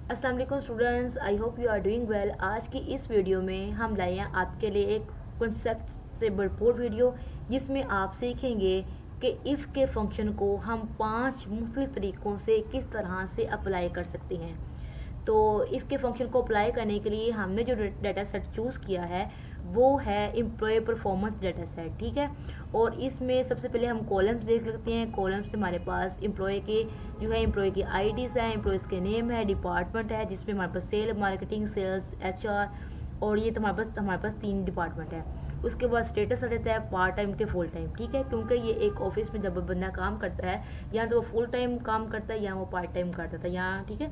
अस्सलाम वालेकुम students, I hope you are doing well. आज की इस वीडियो में हम लाए हैं आपके लिए एक कॉन्सेप्ट से भरपूर वीडियो, जिसमें आप सीखेंगे कि इफ़ के फंक्शन को हम 5 मुख्तलिफ तरीक़ों से किस तरह से अप्लाई कर सकते हैं। तो इफ़ के फंक्शन को अप्लाई करने के लिए हमने जो डाटा सेट चूज़ किया है वो है एम्प्लॉय परफॉर्मेंस डाटा सेट, ठीक है। और इसमें सबसे पहले हम कॉलम्स देख सकते हैं। कॉलम्स से हमारे पास एम्प्लॉय के जो है एम्प्लॉय की आईडीज़ हैं, एम्प्लॉयज़ के नेम है, डिपार्टमेंट है जिसमें हमारे पास सेल, मार्केटिंग, सेल्स, एचआर, और ये तो हमारे पास 3 डिपार्टमेंट है। उसके बाद स्टेटस आ जाता है पार्ट टाइम के फुल टाइम, ठीक है, क्योंकि ये एक ऑफिस में जब बंदा काम करता है या तो वो फुल टाइम काम करता है या वो पार्ट टाइम करता था यहाँ, ठीक है।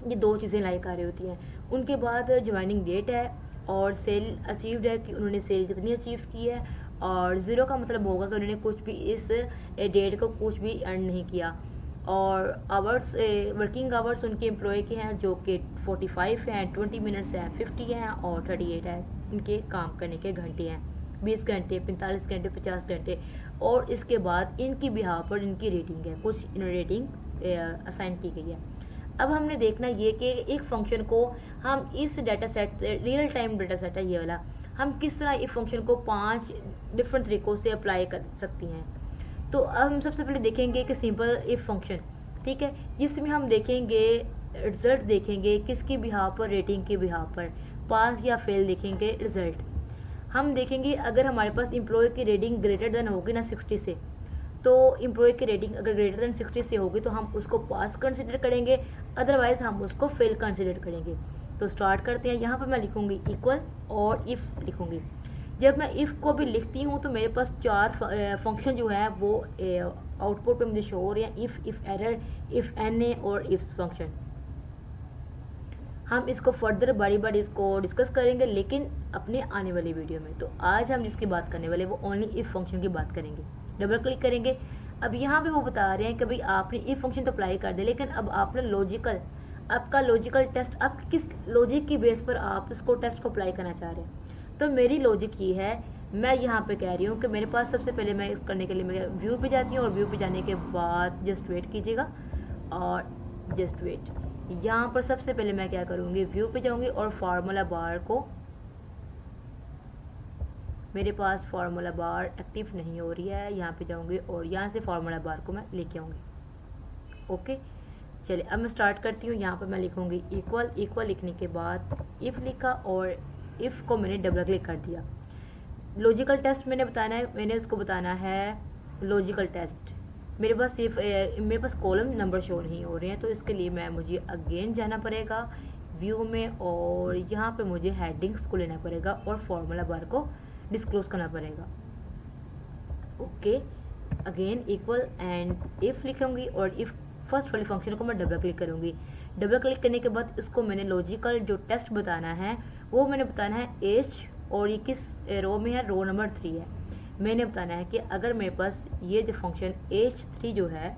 ये 2 चीज़ें लाइक आ रही होती हैं। उनके बाद ज्वाइनिंग डेट है और सेल अचीव्ड है कि उन्होंने सेल कितनी अचीव की है, और ज़ीरो का मतलब होगा कि उन्होंने कुछ भी इस डेट को कुछ भी अर्न नहीं किया। और आवर्स, वर्किंग आवर्स उनके एम्प्लॉय के हैं जो कि 45 हैं, 20 मिनट्स हैं, 50 हैं और 38 है इनके काम करने के घंटे हैं। 20 घंटे, 45 घंटे, 50 घंटे। और इसके बाद इनकी बिहार पर इनकी रेटिंग है, कुछ रेटिंग असाइन की गई है। अब हमने देखना ये कि एक फंक्शन को हम इस data set, real time data set है ये वाला, हम किस तरह इस फंक्शन को 5 डिफरेंट तरीक़ों से अप्लाई कर सकती हैं। तो अब हम सबसे पहले देखेंगे कि सिंपल इफ फंक्शन, ठीक है, जिसमें हम देखेंगे रिजल्ट, देखेंगे किसकी बिहार पर, रेटिंग की बिहार पर, पास या फेल देखेंगे रिजल्ट। हम देखेंगे अगर हमारे पास एम्प्लॉय की रेटिंग ग्रेटर देन होगी ना 60 से, तो एम्प्लॉय की रेटिंग अगर ग्रेटर देन 60 से होगी तो हम उसको पास कंसिडर करेंगे, अदरवाइज हम उसको फेल कंसिडर करेंगे। तो स्टार्ट करते हैं। यहाँ पर मैं लिखूँगी इक्वल और इफ़ लिखूँगी। जब मैं इफ़ को भी लिखती हूँ तो मेरे पास 4 फंक्शन जो है वो आउटपुट पे मुझे शो हो रहे हैं, if error, if N A और इफ्स फंक्शन। हम इसको फर्दर बारी बारी इसको डिस्कस करेंगे लेकिन अपने आने वाली वीडियो में। तो आज हम जिसकी बात करने वाले वो ओनली इफ़ फंक्शन की बात करेंगे। डबल क्लिक करेंगे। अब यहाँ पे वो बता रहे हैं कि भाई आपने इफ़ फंक्शन तो अप्लाई कर दिया, लेकिन अब आपने लॉजिकल, आपका लॉजिकल टेस्ट, आप किस लॉजिक की बेस पर आप इसको टेस्ट को अप्लाई करना चाह रहे हैं। तो मेरी लॉजिक ये है, मैं यहाँ पे कह रही हूँ कि मेरे पास सबसे पहले मैं करने के लिए मैं व्यू पे जाती हूँ, और व्यू पे जाने के बाद जस्ट वेट कीजिएगा, और जस्ट वेट। यहाँ पर सबसे पहले मैं क्या करूँगी, व्यू पे जाऊँगी और फार्मूला बार को, मेरे पास फार्मूला बार एक्टिव नहीं हो रही है, यहाँ पे जाऊँगी और यहाँ से फार्मूला बार को मैं लेके आऊँगी। ओके, चलिए अब मैं स्टार्ट करती हूँ। यहाँ पर मैं लिखूँगी इक्वल, इक्वल लिखने के बाद इफ़ लिखा और इफ़ को मैंने डबल क्लिक कर दिया। लॉजिकल टेस्ट मैंने बताना है, मैंने उसको बताना है लॉजिकल टेस्ट। मेरे पास सिर्फ मेरे पास कॉलम नंबर शो नहीं हो रहे हैं, तो इसके लिए मुझे अगेन जाना पड़ेगा व्यू में, और यहाँ पे मुझे हेडिंग्स को लेना पड़ेगा और फार्मूला बार को डिस्क्लोज करना पड़ेगा। Okay, again equal and if लिखूँगी और इफ़ फर्स्ट वाली फंक्शन को मैं डबल क्लिक करूँगी। डबल क्लिक करने के बाद इसको मैंने लॉजिकल जो टेस्ट बताना है वो मैंने बताना है एज, और ये किस रो में है, रो नंबर 3 है। मैंने बताना है कि अगर मेरे पास ये जो फंक्शन H3 जो है,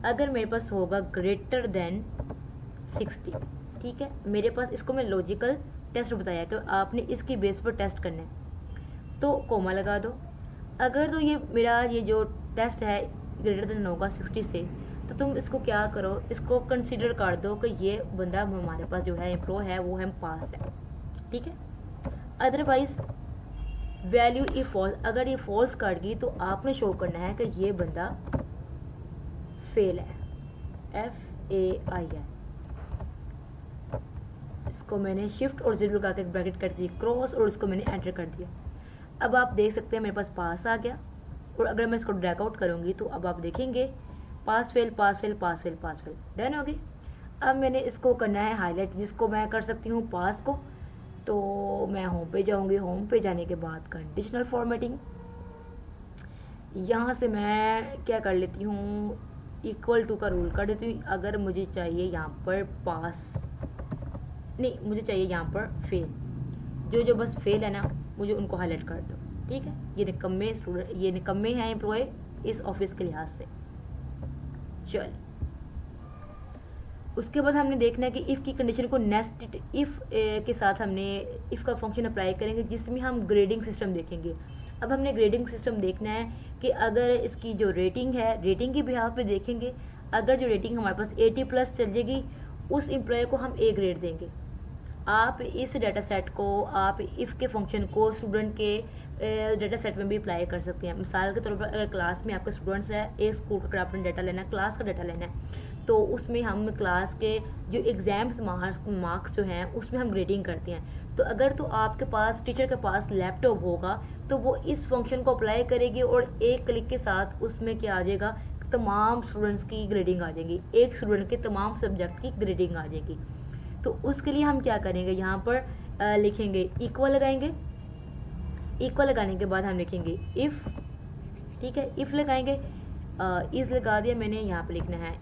अगर मेरे पास होगा ग्रेटर देन 60, ठीक है, मेरे पास इसको मैं लॉजिकल टेस्ट बताया कि आपने इसकी बेस पर टेस्ट करना है, तो कोमा लगा दो। अगर तो ये मेरा ये जो टेस्ट है ग्रेटर देन होगा 60 से, तो तुम इसको क्या करो, इसको कंसिडर कर दो कि ये बंदा हमारे पास जो है एम्प्लॉय है वो हम पास है, ठीक है। अदरवाइज वैल्यू ई फॉल्स, अगर ये फॉल्स कर गई तो आपने शो करना है कि ये बंदा फेल है, FAI है। इसको मैंने शिफ्ट और जीरो लगा के ब्रैकेट कर दी क्रॉस, और इसको मैंने एंटर कर दिया। अब आप देख सकते हैं मेरे पास पास आ गया, और अगर मैं इसको ड्रैग आउट करूँगी तो अब आप देखेंगे pass fail, pass fail, pass fail, pass fail, done हो गई। अब मैंने इसको करना है हाईलाइट, जिसको मैं कर सकती हूँ पास को। तो मैं होम पे जाऊँगी, होम पे जाने के बाद कंडीशनल फॉर्मेटिंग, यहाँ से मैं क्या कर लेती हूँ, इक्वल टू का रूल कर देती हूँ। अगर मुझे चाहिए यहाँ पर पास, नहीं मुझे चाहिए यहाँ पर फेल, जो जो बस फेल है ना मुझे उनको हाईलाइट कर दो, ठीक है। ये निकम्मे स्टूडेंट, ये निकम्मे हैं एम्प्लॉय इस ऑफिस के लिहाज से। चल, उसके बाद हमने देखना है कि इफ़ की कंडीशन को नेस्टेड इफ़ के साथ हमने इफ़ का फंक्शन अप्लाई करेंगे, जिसमें हम ग्रेडिंग सिस्टम देखेंगे। अब हमने ग्रेडिंग सिस्टम देखना है कि अगर इसकी जो रेटिंग है, रेटिंग की बिहाफ पे देखेंगे। अगर जो रेटिंग हमारे पास 80+ चल जाएगी उस एम्प्लॉय को हम ए ग्रेड देंगे। आप इस डाटा सेट को, आप इफ़ के फंक्शन को स्टूडेंट के डाटा सेट में भी अप्लाई कर सकते हैं। मिसाल के तौर पर अगर क्लास में आपके स्टूडेंट्स हैं, एक स्कूल का आपने डाटा लेना है, क्लास का डाटा लेना है, तो उसमें हम क्लास के जो एग्ज़ाम्स मार्क्स जो हैं उसमें हम ग्रेडिंग करते हैं। तो अगर तो आपके पास, टीचर के पास लैपटॉप होगा तो वो इस फंक्शन को अप्लाई करेगी और एक क्लिक के साथ उसमें क्या आ जाएगा, तमाम स्टूडेंट्स की ग्रेडिंग आ जाएगी, एक स्टूडेंट के तमाम सब्जेक्ट की ग्रेडिंग आ जाएगी। तो उसके लिए हम क्या करेंगे, यहाँ पर लिखेंगे इक्वल लगाएंगे। इक्वल लगाने के बाद हम लिखेंगे इफ़, ठीक है, इफ़ लगाएंगे, इज़ लगा दिया मैंने, यहाँ पे लिखना है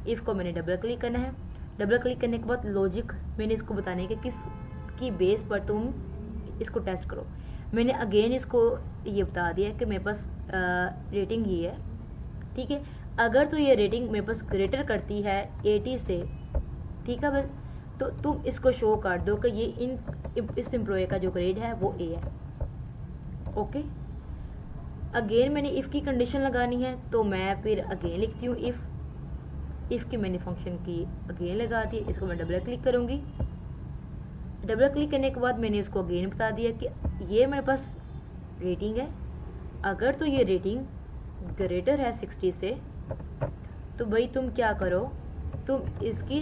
इफ़ को मैंने डबल क्लिक करना है। डबल क्लिक करने के बाद लॉजिक मैंने इसको बताने कि किस की बेस पर तुम इसको टेस्ट करो। मैंने अगेन इसको ये बता दिया कि मेरे पास रेटिंग ही है, ठीक है। अगर तो ये रेटिंग मेरे पास ग्रेटर करती है 80 से, ठीक है, बस तो तुम इसको शो कर दो कि ये इस एम्प्लॉय का जो ग्रेड है वो ए है। ओके, अगेन मैंने इफ़ की कंडीशन लगानी है तो मैं फिर अगेन लिखती हूँ इफ़ की मैंने फंक्शन की अगेन लगा दी। इसको मैं डबल क्लिक करूँगी। डबल क्लिक करने के बाद मैंने इसको अगेन बता दिया कि ये मेरे पास रेटिंग है। अगर तो ये रेटिंग ग्रेटर है 60 से, तो भाई तुम क्या करो, तुम इसकी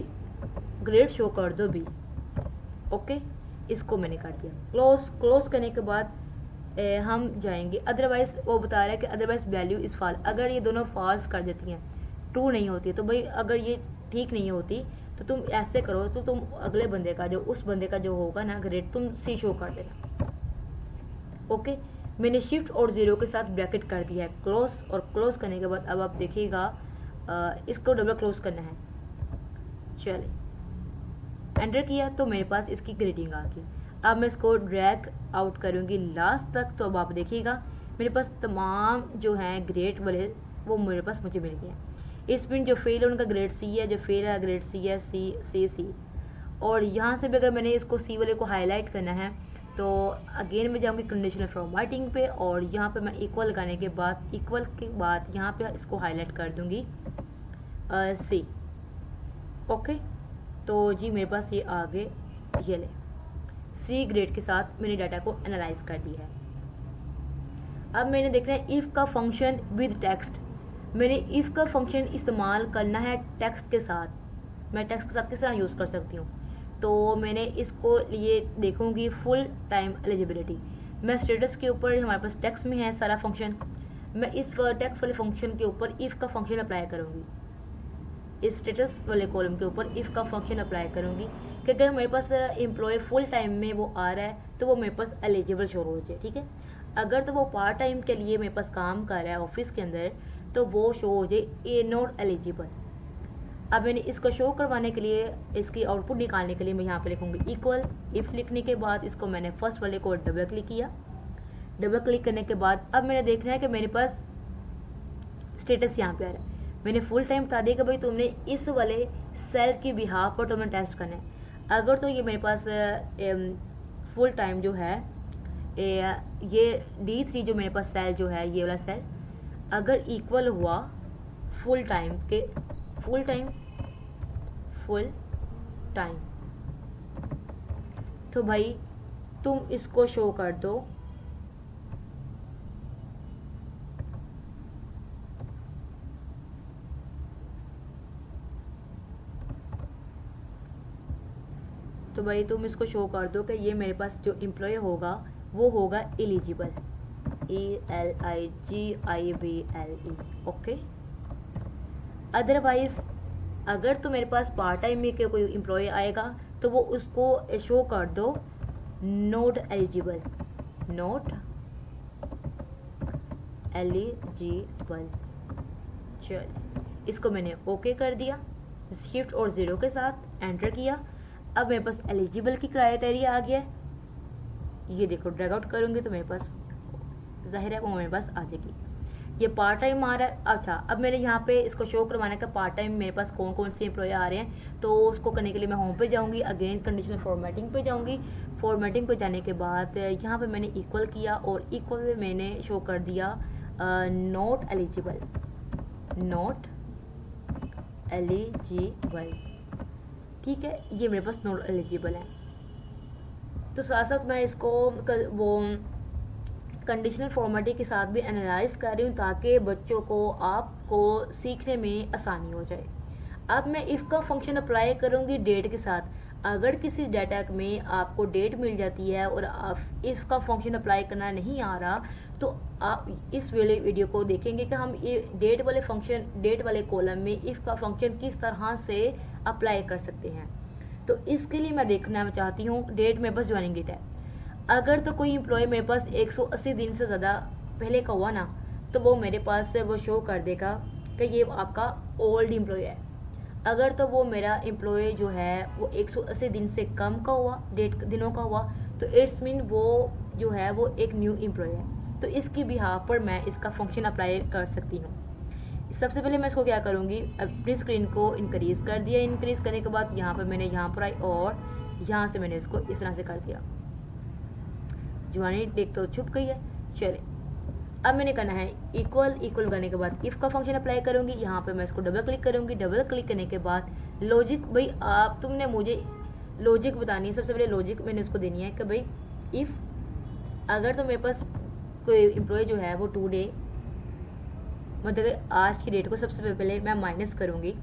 ग्रेड शो कर दो भी। ओके, इसको मैंने कर दिया। क्लोज करने के बाद हम जाएंगे, अदरवाइज वो बता रहा है कि अदरवाइज वैल्यू इज़ फॉल। अगर ये दोनों फॉल्स कर देती हैं, ट्रू नहीं होती, तो भाई अगर ये ठीक नहीं होती तो तुम ऐसे करो, तो तुम अगले बंदे का जो, उस बंदे का जो होगा ना ग्रेड, तुम सी शो कर देना। ओके, मैंने शिफ्ट और ज़ीरो के साथ ब्रैकेट कर दिया है। क्लोज, और क्लोज करने के बाद अब आप देखिएगा इसको डबल क्लोज करना है। चलिए, एंटर किया तो मेरे पास इसकी ग्रेडिंग आ गई। अब मैं इसको ड्रैग आउट करूँगी लास्ट तक, तो अब आप देखिएगा मेरे पास तमाम जो हैं ग्रेड वाले वो मेरे पास मुझे मिल गए हैं। इसमें जो फेल है उनका ग्रेड सी है, जो फेल है ग्रेड सी है, सी। और यहाँ से भी अगर मैंने इसको सी वाले को हाईलाइट करना है तो अगेन मैं जाऊँगी कंडीशनल फॉर्मेटिंग पे, और यहाँ पे मैं इक्वल लगाने के बाद, इक्वल के बाद यहाँ पे इसको हाईलाइट कर दूँगी सी। ओके, तो जी मेरे पास ये आगे ये ले सी ग्रेड के साथ मैंने डाटा को एनालाइज कर दिया है। अब मैंने देखना है इफ़ का फंक्शन विद टेक्स्ट। मैंने इफ़ का फंक्शन इस्तेमाल करना है टेक्स्ट के साथ। मैं टेक्स्ट के साथ किस तरह यूज़ कर सकती हूँ, तो मैंने इसको लिए देखूँगी फुल टाइम एलिजिबिलिटी। मैं स्टेटस के ऊपर, हमारे पास टेक्स्ट में है सारा फंक्शन, मैं इस टेक्स्ट वाले फंक्शन के ऊपर इफ़ का फंक्शन अप्लाई करूँगी। इस स्टेटस वाले कॉलम के ऊपर इफ़ का फंक्शन अप्लाई करूँगी कि अगर मेरे पास एम्प्लॉय फुल टाइम में वो आ रहा है तो वो मेरे पास एलिजिबल शो हो जाए, ठीक है। अगर तो वो पार्ट टाइम के लिए मेरे पास काम कर रहा है ऑफिस के अंदर, तो वो शो हो जाए ए नॉट एलिजिबल। अब मैंने इसको शो करवाने के लिए, इसकी आउटपुट निकालने के लिए मैं यहाँ पे लिखूँगी इक्वल। इफ़ लिखने के बाद इसको मैंने फर्स्ट वाले को डबल क्लिक किया। डबल क्लिक करने के बाद अब मैंने देखना है कि मेरे पास स्टेटस यहाँ पे आ रहा है। मैंने फुल टाइम बता दिया कि भाई तुमने इस वाले सेल की बिहाफ पर तुमने टेस्ट करना है। अगर तो ये मेरे पास फुल टाइम जो है, ये D3 जो मेरे पास सेल जो है, ये वाला सेल अगर इक्वल हुआ फुल टाइम के, फुल टाइम, तो भाई तुम इसको शो कर दो तो भाई तुम इसको शो कर दो कि ये मेरे पास जो एम्प्लॉय होगा वो होगा एलिजिबल, ELIGIBLE। ओके, अदरवाइज अगर तो मेरे पास पार्ट टाइम में कोई एम्प्लॉय आएगा तो वो उसको शो कर दो नॉट एलिजिबल, नॉट एलिजिबल। चल, इसको मैंने ओके कर दिया, शिफ्ट और ज़ीरो के साथ एंटर किया। अब मेरे पास एलिजिबल की क्राइटेरिया आ गया है। ये देखो, ड्रैग आउट करूँगी तो मेरे पास जाहिर है वो मेरे पास आ जाएगी। ये पार्ट टाइम आ रहा है। अच्छा, अब मैंने यहाँ पे इसको शो करवाने का पार्ट टाइम मेरे पास कौन कौन से एम्प्लॉय आ रहे हैं, तो उसको करने के लिए मैं होम पे जाऊँगी, अगेन कंडीशनल फॉर्मेटिंग पे जाऊँगी। फॉर्मेटिंग पे जाने के बाद यहाँ पे मैंने इक्वल किया और इक्वल में मैंने शो कर दिया नॉट एलिजिबल, नॉट एलिजिबल, ठीक है, ये मेरे पास नॉट एलिजिबल है। तो साथ साथ मैं इसको वो कंडीशनल फॉर्मेटिंग के साथ भी एनालाइज कर रही हूँ ताकि बच्चों को आपको सीखने में आसानी हो जाए। अब मैं इफ़ का फंक्शन अप्लाई करूँगी डेट के साथ। अगर किसी डाटा में आपको डेट मिल जाती है और आप इफ़ का फंक्शन अप्लाई करना नहीं आ रहा, तो आप इस वाले वीडियो को देखेंगे कि हम ये डेट वाले कॉलम में इफ़ का फंक्शन किस तरह से अप्लाई कर सकते हैं। तो इसके लिए मैं देखना चाहती हूँ डेट मेरे पास ज्वाइनिंग डेट है। अगर तो कोई एम्प्लॉय मेरे पास 180 दिन से ज़्यादा पहले का हुआ ना, तो वो मेरे पास से वो शो कर देगा कि ये आपका ओल्ड एम्प्लॉय है। अगर तो वो मेरा एम्प्लॉय जो है वो 180 दिन से कम का हुआ, डेट दिनों का हुआ, तो इट्स मीन वो जो है वो एक न्यू एम्प्लॉय है। तो इसकी बिहाफ पर मैं इसका फंक्शन अप्लाई कर सकती हूँ। सबसे पहले मैं इसको क्या करूँगी, अपनी स्क्रीन को इंक्रीज़ कर दिया। इंक्रीज़ करने के बाद यहाँ पर मैंने यहाँ पर आई और यहाँ से मैंने इसको इस तरह से कर दिया। ज्वाइनिंग डेट तो छुप गई है। चले, अब मैंने करना है इक्वल करने के बाद इफ़ का फंक्शन अप्लाई करूँगी। यहाँ पे मैं इसको डबल क्लिक करूँगी। डबल क्लिक करने के बाद लॉजिक, भाई आप तुमने मुझे लॉजिक बतानी है। सबसे पहले लॉजिक मैंने उसको देनी है कि भाई इफ़ अगर तो मेरे पास कोई एम्प्लॉय जो है वो टुडे, मतलब आज की डेट को सबसे पहले मैं माइनस करूँगी।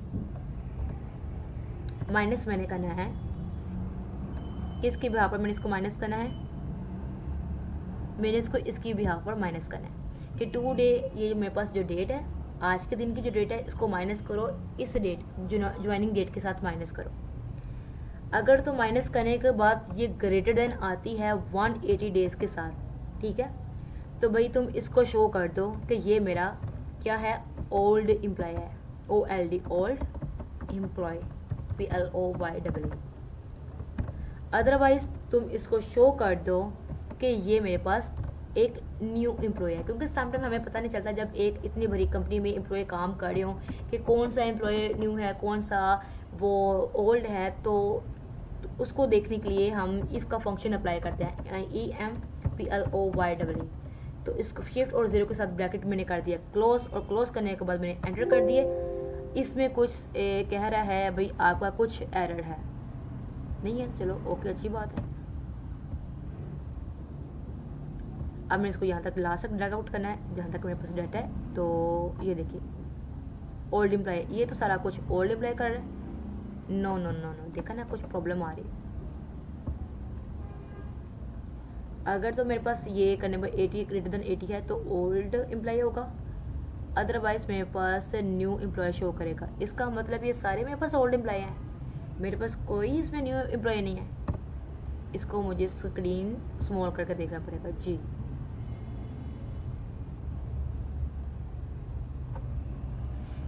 माइनस मैंने करना है, इसकी बिहाफ पर मैंने इसको माइनस करना है। मैंने इसको इसकी बिहाफ पर माइनस करना है कि टुडे, ये मेरे पास जो डेट है, आज के दिन की जो डेट है, इसको माइनस करो इस डेट ज्वाइनिंग डेट के साथ माइनस करो। अगर तो माइनस करने के बाद ये ग्रेटर देन आती है 180 डेज के साथ, ठीक है, तो भाई तुम इसको शो कर दो कि ये मेरा क्या है, ओल्ड एम्प्लॉय है। OLD, old employ, PLOY। Otherwise तुम इसको शो कर दो कि ये मेरे पास एक न्यू एम्प्लॉय है, क्योंकि समटाइम हमें पता नहीं चलता जब एक इतनी बड़ी कंपनी में एम्प्लॉय काम कर रहे हो कि कौन सा एम्प्लॉय न्यू है, कौन सा वो ओल्ड है। तो उसको देखने के लिए हम इफ़ का फंक्शन अप्लाई करते हैं, EMPLOY। तो इसको शिफ्ट और ज़ीरो के साथ ब्रैकेट मैंने कर दिया क्लोज, और क्लोज करने के बाद मैंने एंटर कर दिए। इसमें कुछ कह रहा है भाई आपका कुछ एरर है, नहीं है, चलो ओके, अच्छी बात है। अब मैं इसको यहाँ तक लास्ट तक ड्रैग आउट करना है जहाँ तक मेरे पास डाटा है। तो ये देखिए ओल्ड एम्प्लॉय, ये तो सारा कुछ ओल्ड एम्प्लॉय कर रहा है। नो नो नो नो, देखा ना कुछ प्रॉब्लम आ रही है। अगर तो मेरे पास ये करने पर 80 ग्रेटर देन 80 है तो ओल्ड एम्प्लॉय होगा, अदरवाइज मेरे पास न्यू एम्प्लॉय शो करेगा। इसका मतलब ये सारे मेरे पास ओल्ड एम्प्लॉय हैं, मेरे पास कोई इसमें न्यू एम्प्लॉय नहीं है। इसको मुझे स्क्रीन स्मॉल करके देखना पड़ेगा जी।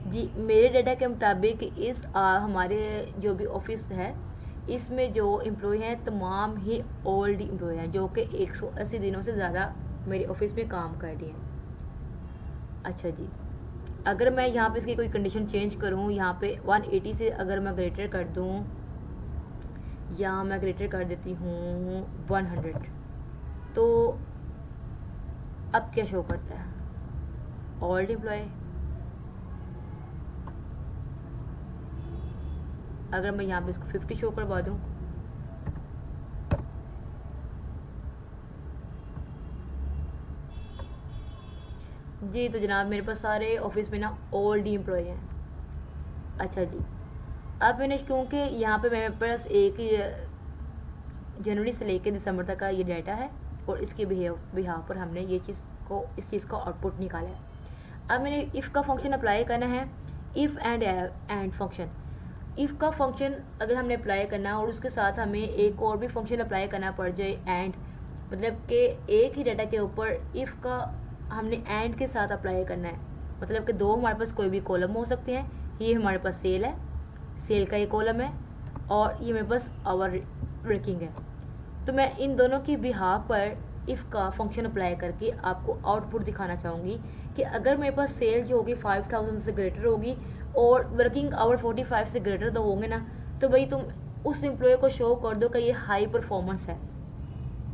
जी, मेरे डाटा के मुताबिक इस हमारे जो भी ऑफिस है, इसमें जो एम्प्लॉय हैं तमाम ही ओल्ड एम्प्लॉय हैं जो कि 180 दिनों से ज़्यादा मेरे ऑफिस में काम कर रही हैं। अच्छा जी, अगर मैं यहाँ पे इसकी कोई कंडीशन चेंज करूँ, यहाँ पे 180 से अगर मैं ग्रेटर कर दूँ, या मैं ग्रेटर कर देती हूँ 100, तो अब क्या शो करता है, ओल्ड एम्प्लॉय। अगर मैं यहाँ पे इसको 50 शो करवा दूँ, जी, तो जनाब मेरे पास सारे ऑफिस में ना ओल्ड एम्प्लॉय हैं। अच्छा जी, अब मैंने क्योंकि यहाँ पे मेरे पास एक जनवरी से लेकर दिसंबर तक का ये डाटा है और इसके बिहाफ पर हमने ये चीज़ को इस चीज़ का आउटपुट निकाला है। अब मैंने इफ़ का फंक्शन अप्लाई करना है, इफ़ एंड फंक्शन। इफ़ का फंक्शन अगर हमने अप्लाई करना और उसके साथ हमें एक और भी फंक्शन अप्लाई करना पड़ जाए, एंड, मतलब कि एक ही डाटा के ऊपर इफ़ का हमने एंड के साथ अप्लाई करना है, मतलब कि दो हमारे पास कोई भी कॉलम हो सकते हैं। ये हमारे पास सेल है, सेल का ये कॉलम है, और ये मेरे पास आवर वर्किंग है। तो मैं इन दोनों की बिहाफ पर इफ़ का फंक्शन अप्लाई करके आपको आउटपुट दिखाना चाहूँगी कि अगर मेरे पास सेल जो होगी 5000 से ग्रेटर होगी और वर्किंग आवर 45 से ग्रेटर तो होंगे ना, तो भाई तुम उस एम्प्लॉय को शो कर दो कि ये हाई परफॉर्मेंस है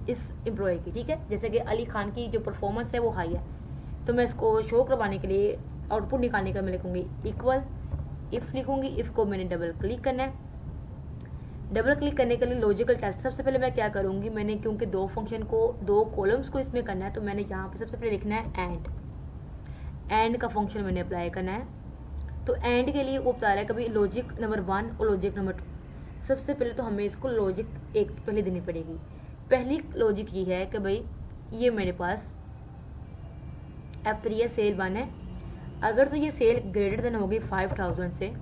इस एम्प्लॉय की, ठीक है। जैसे कि अली खान की जो परफॉर्मेंस है वो हाई है, तो मैं इसको शो करवाने के लिए आउटपुट निकालने का मैं लिखूँगी इक्वल, इफ़ लिखूँगी। इफ़ को मैंने डबल क्लिक करना है, डबल क्लिक करने के लिए लॉजिकल टेस्ट, सबसे पहले मैं क्या करूँगी, मैंने क्योंकि दो फंक्शन को, दो कॉलम्स को इसमें करना है, तो मैंने यहाँ पे सबसे पहले लिखना है एंड का फंक्शन मैंने अप्लाई करना है। तो एंड के लिए वो बता रहा है कभी लॉजिक नंबर 1 और लॉजिक नंबर 2। सबसे पहले तो हमें इसको लॉजिक एक पहले देनी पड़ेगी। पहली लॉजिक ये है कि भाई ये मेरे पास F3 है, सेल 1 है। अगर तो ये सेल ग्रेटर देन होगी 5000 से,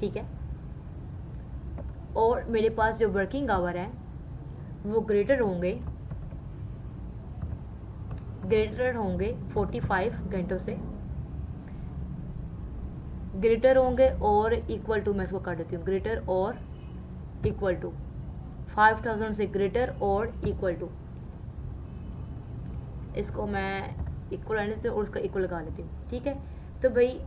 ठीक है, और मेरे पास जो वर्किंग आवर है वो ग्रेटर होंगे 45 घंटों से, ग्रेटर होंगे और इक्वल टू, मैं इसको कर देती हूँ, ग्रेटर और इक्वल टू 5000 से ग्रेटर और इक्वल टू, इसको मैं इक्वल आने देती हूँ और उसका इक्वल लगा लेती हूँ, ठीक है। तो भाई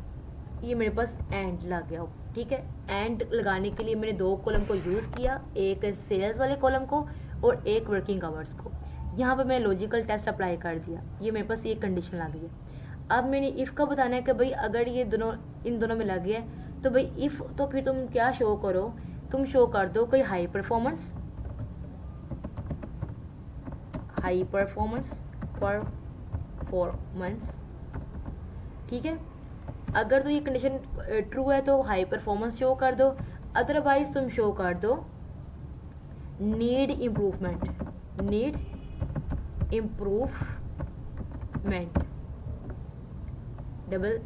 ये मेरे पास एंड लग गया, ठीक है। एंड लगाने के लिए मैंने दो कॉलम को यूज़ किया, एक सेल्स वाले कॉलम को और एक वर्किंग आवर्स को। यहाँ पे मैंने लॉजिकल टेस्ट अप्लाई कर दिया, ये मेरे पास ये कंडीशन लग गई है। अब मैंने इफ़ का बताना है कि भाई अगर ये दोनों इन दोनों में लग गया है तो भाई इफ़, तो फिर तुम क्या शो करो, तुम शो कर दो कोई हाई परफॉर्मेंस ठीक है। अगर तो ये कंडीशन ट्रू है तो हाई परफॉर्मेंस शो कर दो, अदरवाइज तुम शो कर दो नीड इम्प्रूवमेंट डबल,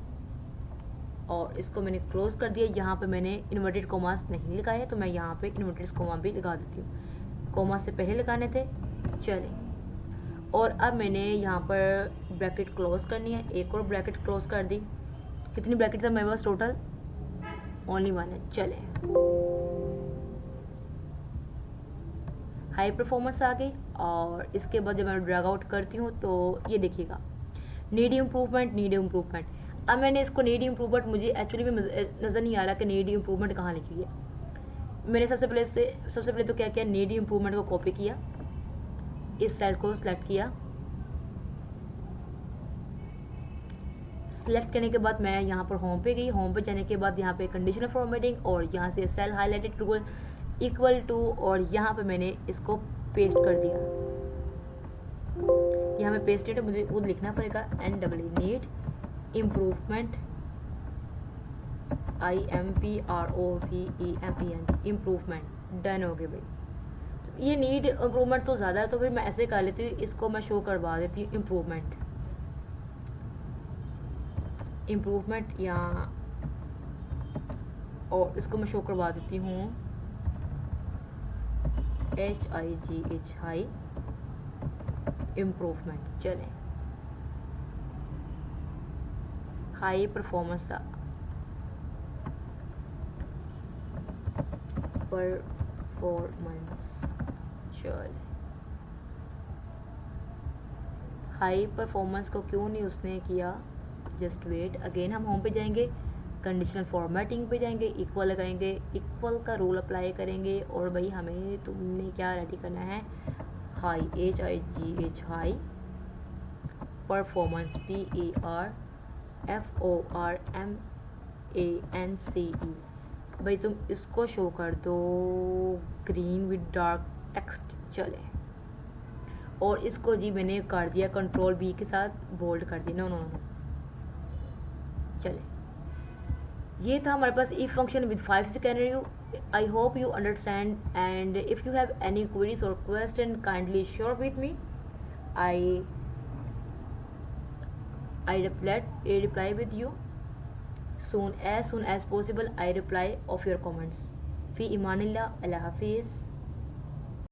और इसको मैंने क्लोज कर दिया। यहाँ पे मैंने इन्वर्टेड कोमास नहीं लगाए, तो मैं यहाँ पे इन्वर्टेड कोमा भी लगा देती हूँ, कोमा से पहले लगाने थे। चलें, और अब मैंने यहाँ पर ब्रैकेट क्लोज करनी है, एक और ब्रैकेट क्लोज कर दी। कितनी ब्रैकेट था मेरे पास टोटल? ओनली 1 है। चलें, हाई परफॉर्मेंस आ गई, और इसके बाद जब मैं ड्रैग आउट करती हूँ तो ये देखिएगा नीड इम्प्रूवमेंट। अब मैंने इसको नीड इम्प्रूवमेंट, मुझे एक्चुअली में नज़र नहीं आ रहा कि नीड इम्प्रूवमेंट कहाँ लिखी है। मैंने सबसे पहले तो क्या किया, नीड इम्प्रूवमेंट को कॉपी किया, इस सेल को सिलेक्ट किया, सिलेक्ट करने के बाद मैं यहाँ पर होम पे गई। होम पे जाने के बाद यहाँ पे कंडीशनल फॉर्मेटिंग, और यहाँ से cell highlighted rule equal to, और यहाँ पे मैंने इसको पेस्ट कर दिया। यहाँ पे पेस्टेड है, मुझे खुद लिखना पड़ेगा, NEED need improvement IMPROVEMENT improvement. Done हो गए भाई। तो ये नीड इम्प्रूवमेंट तो ज़्यादा है, तो फिर मैं ऐसे कर लेती हूँ, इसको मैं शो करवा देती हूँ इम्प्रूवमेंट यहाँ, और इसको मैं शो करवा देती हूँ HIGH हाई इम्प्रूवमेंट। चलें, हाई परफॉर्मेंस चल, हाई परफॉर्मेंस को क्यों नहीं उसने किया, जस्ट वेट। अगेन हम होम पे जाएंगे, कंडीशनल फॉर्मेटिंग पे जाएंगे, इक्वल लगाएंगे, इक्वल का रूल अप्लाई करेंगे, और भाई हमें तुमने क्या रेडी करना है, high HIGH high performance PERFORMANCE। भाई तुम इसको शो कर दो ग्रीन विद डार्क टेक्स्ट। चले, और इसको जी मैंने कर दिया कंट्रोल B के साथ बोल्ड कर दिया, नो। चले, ये था हमारे पास if function with 5 scenario. I hope you understand, and if you have any queries or question, kindly share with me. I reply with you soon as possible. I reply of your comments. Fi imanillah, Allah Hafiz.